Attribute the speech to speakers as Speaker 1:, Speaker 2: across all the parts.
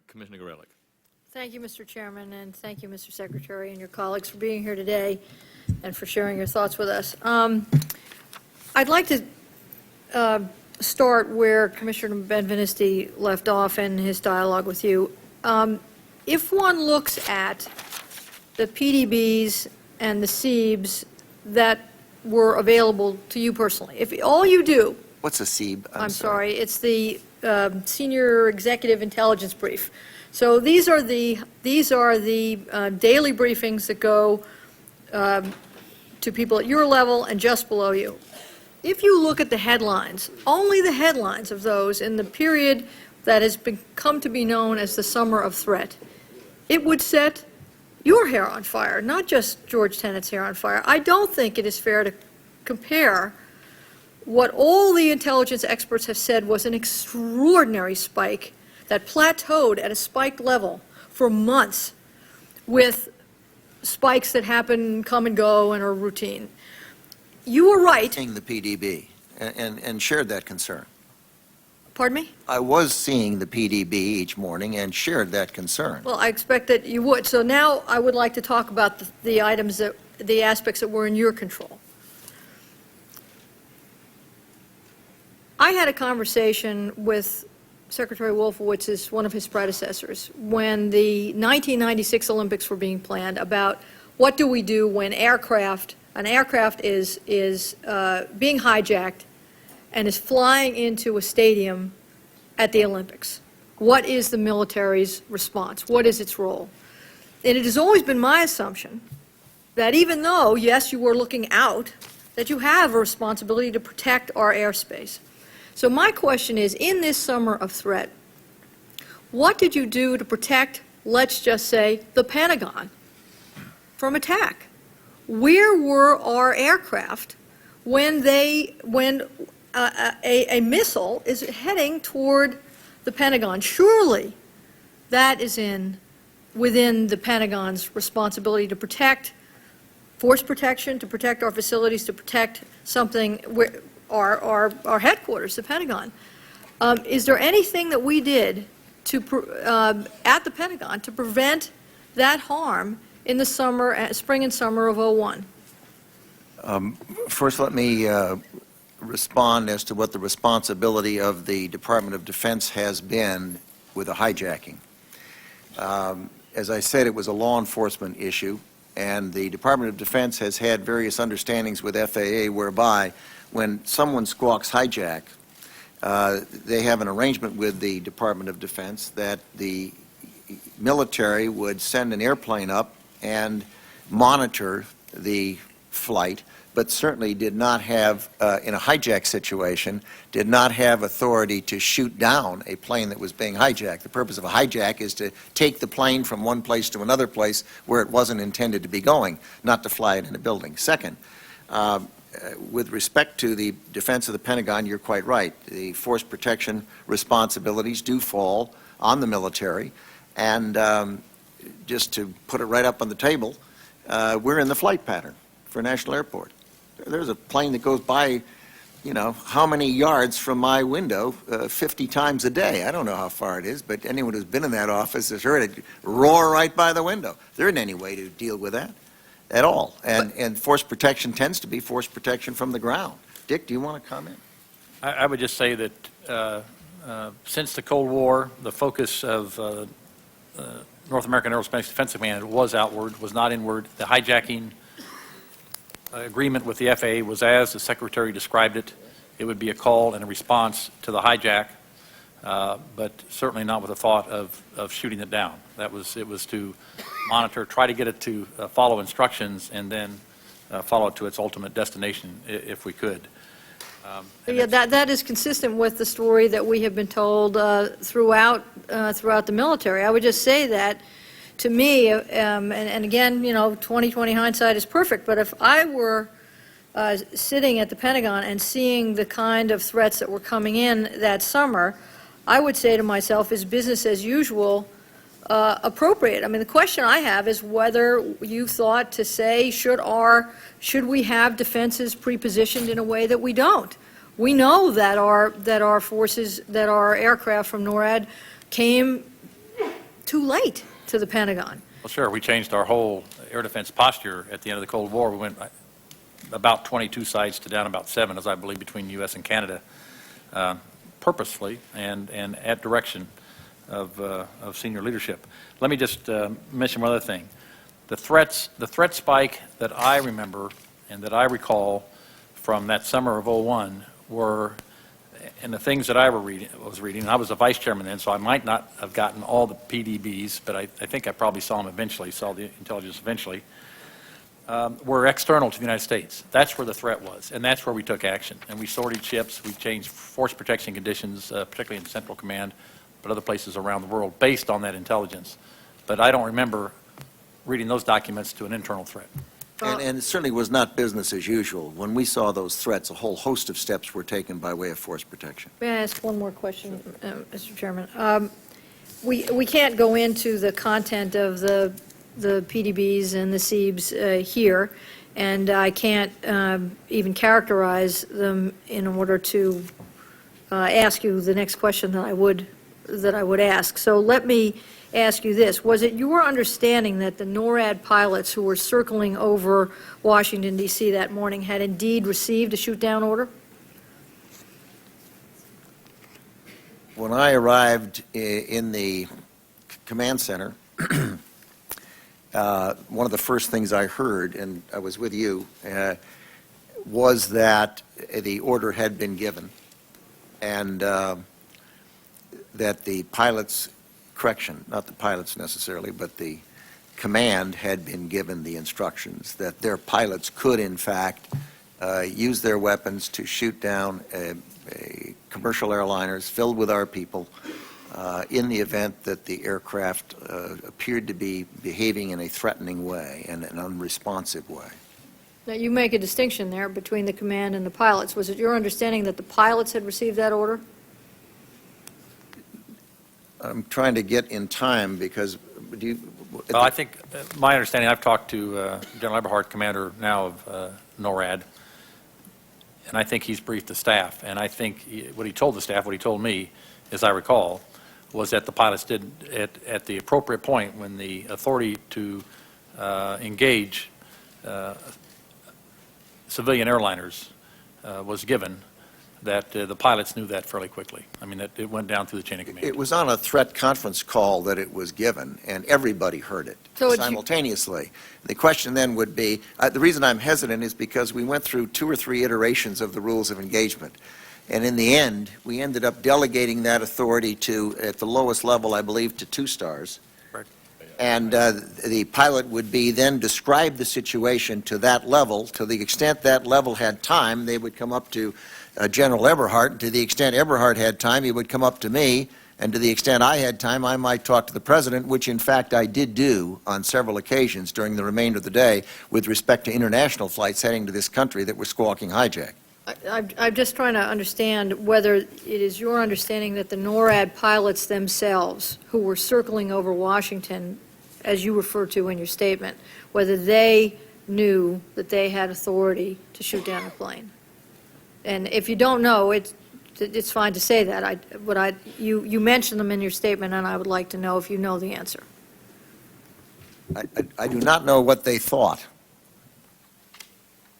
Speaker 1: Commissioner Gorelick.
Speaker 2: Thank you, Mr. Chairman, and thank you, Mr. Secretary, and your colleagues for being here today and for sharing your thoughts with us. I'd like to start where Commissioner Benvenisti left off in his dialogue with you. If one looks at the PDBs and the SEEBs that were available to you personally, if all you do...
Speaker 3: What's a SEEB?
Speaker 2: I'm sorry. It's the Senior Executive Intelligence Brief. So these are the daily briefings that go to people at your level and just below you. If you look at the headlines, only the headlines of those in the period that has come to be known as the Summer of Threat, it would set your hair on fire, not just George Tenet's hair on fire. I don't think it is fair to compare what all the intelligence experts have said was an extraordinary spike that plateaued at a spiked level for months with spikes that happen, come and go, and are routine. You were right.
Speaker 3: Seeing the PDB and shared that concern.
Speaker 2: Pardon me?
Speaker 3: I was seeing the PDB each morning and shared that concern.
Speaker 2: Well, I expect that you would. So now I would like to talk about the items the aspects that were in your control. I had a conversation with Secretary Wolfowitz, one of his predecessors, when the 1996 Olympics were being planned about what do we do when an aircraft is being hijacked and is flying into a stadium at the Olympics. What is the military's response? What is its role? And it has always been my assumption that even though, yes, you were looking out, that you have a responsibility to protect our airspace. So my question is, in this summer of threat, what did you do to protect, let's just say, the Pentagon from attack? Where were our aircraft when a missile is heading toward the Pentagon? Surely that is within the Pentagon's responsibility to protect, force protection, to protect our facilities, to protect something our headquarters, the Pentagon. Is there anything that we did at the Pentagon to prevent that harm in the spring and summer of '01?
Speaker 3: First, let me respond as to what the responsibility of the Department of Defense has been with the hijacking. As I said, it was a law enforcement issue, and the Department of Defense has had various understandings with FAA whereby when someone squawks hijack, they have an arrangement with the Department of Defense that the military would send an airplane up and monitor the flight, but certainly did not have, in a hijack situation, did not have authority to shoot down a plane that was being hijacked. The purpose of a hijack is to take the plane from one place to another place where it wasn't intended to be going, not to fly it in a building. Second, with respect to the defense of the Pentagon, you're quite right. The force protection responsibilities do fall on the military, and just to put it right up on the table, we're in the flight pattern for National Airport. There's a plane that goes by, you know, how many yards from my window 50 times a day. I don't know how far it is, but anyone who's been in that office has heard it roar right by the window. There isn't any way to deal with that at all. And force protection tends to be force protection from the ground. Dick, do you want to comment?
Speaker 4: I would just say that since the Cold War, the focus of North American Aerospace Defense Command was outward, was not inward. The hijacking agreement with the FAA was as the Secretary described it. It would be a call and a response to the hijack, but certainly not with the thought of shooting it down. It was to monitor, try to get it to follow instructions, and then follow it to its ultimate destination if we could.
Speaker 2: Yeah, that is consistent with the story that we have been told throughout the military. I would just say that, to me, and again, you know, 20/20 hindsight is perfect, but if I were sitting at the Pentagon and seeing the kind of threats that were coming in that summer, I would say to myself, is business as usual appropriate? I mean, the question I have is whether you thought to say, should we have defenses pre-positioned in a way that we don't? We know that our forces, that our aircraft from NORAD came too late to the Pentagon.
Speaker 4: Well, sure, we changed our whole air defense posture at the end of the Cold War. We went about 22 sites to down about 7, as I believe, between the U.S. and Canada, purposefully and at direction of senior leadership. Let me just mention one other thing. The threat spike that I remember and that I recall from that summer of '01 were, and the things that I was reading, and I was a vice chairman then, so I might not have gotten all the PDBs, but I think I probably saw them eventually, saw the intelligence eventually, were external to the United States. That's where the threat was, and that's where we took action. And we sorted ships, we changed force protection conditions, particularly in Central Command, but other places around the world, based on that intelligence. But I don't remember reading those documents to an internal threat.
Speaker 3: And it certainly was not business as usual. When we saw those threats, a whole host of steps were taken by way of force protection.
Speaker 2: May I ask one more question, Mr. Chairman? We can't go into the content of the PDBs and the CEBs here, and I can't even characterize them in order to ask you the next question that I would ask. So let me ask you this. Was it your understanding that the NORAD pilots who were circling over Washington, D.C. that morning had indeed received a shoot-down order?
Speaker 3: When I arrived in the command center, one of the first things I heard, and I was with you, was that the order had been given, and that the pilots, correction, not the pilots necessarily, but the command had been given the instructions that their pilots could, in fact, use their weapons to shoot down commercial airliners filled with our people in the event that the aircraft appeared to be behaving in a threatening way and an unresponsive way.
Speaker 2: Now, you make a distinction there between the command and the pilots. Was it your understanding that the pilots had received that order?
Speaker 4: I'm trying to get in time because well, I think my understanding, I've talked to General Eberhart, commander now of NORAD, and I think he's briefed the staff. And I think what he told the staff, what he told me, as I recall, was that the pilots did, at the appropriate point when the authority to engage civilian airliners was given, that the pilots knew that fairly quickly. I mean, it went down through the chain of command.
Speaker 3: It was on a threat conference call that it was given, and everybody heard it simultaneously. The question then would be, the reason I'm hesitant is because we went through 2 or 3 iterations of the rules of engagement. And in the end, we ended up delegating that authority to, at the lowest level, I believe, to 2 stars.
Speaker 4: Right.
Speaker 3: And the pilot would be then describe the situation to that level. To the extent that level had time, they would come up to General Eberhart. And to the extent Eberhart had time, he would come up to me. And to the extent I had time, I might talk to the President, which in fact I did do on several occasions during the remainder of the day with respect to international flights heading to this country that were squawking hijack.
Speaker 2: I'm just trying to understand whether it is your understanding that the NORAD pilots themselves, who were circling over Washington, as you refer to in your statement, whether they knew that they had authority to shoot down a plane. And if you don't know, it's fine to say that. You mentioned them in your statement, and I would like to know if you know the answer.
Speaker 3: I do not know what they thought.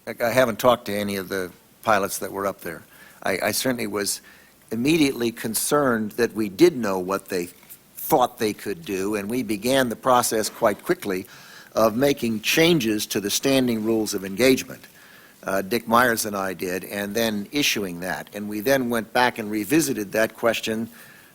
Speaker 3: I haven't talked to any of the pilots that were up there. I certainly was immediately concerned that we did know what they thought they could do, and we began the process quite quickly of making changes to the standing rules of engagement. Dick Myers and I did, and then issuing that. And we then went back and revisited that question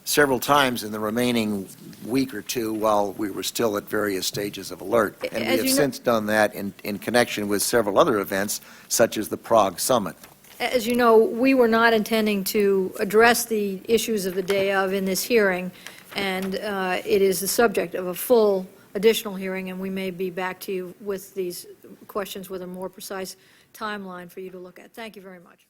Speaker 3: several times in the remaining week or 2 while we were still at various stages of alert. And we have since done that in connection with several other events, such as the Prague Summit.
Speaker 2: As you know, we were not intending to address the issues of the day of in this hearing, and it is the subject of a full additional hearing, and we may be back to you with these questions with a more precise timeline for you to look at. Thank you very much.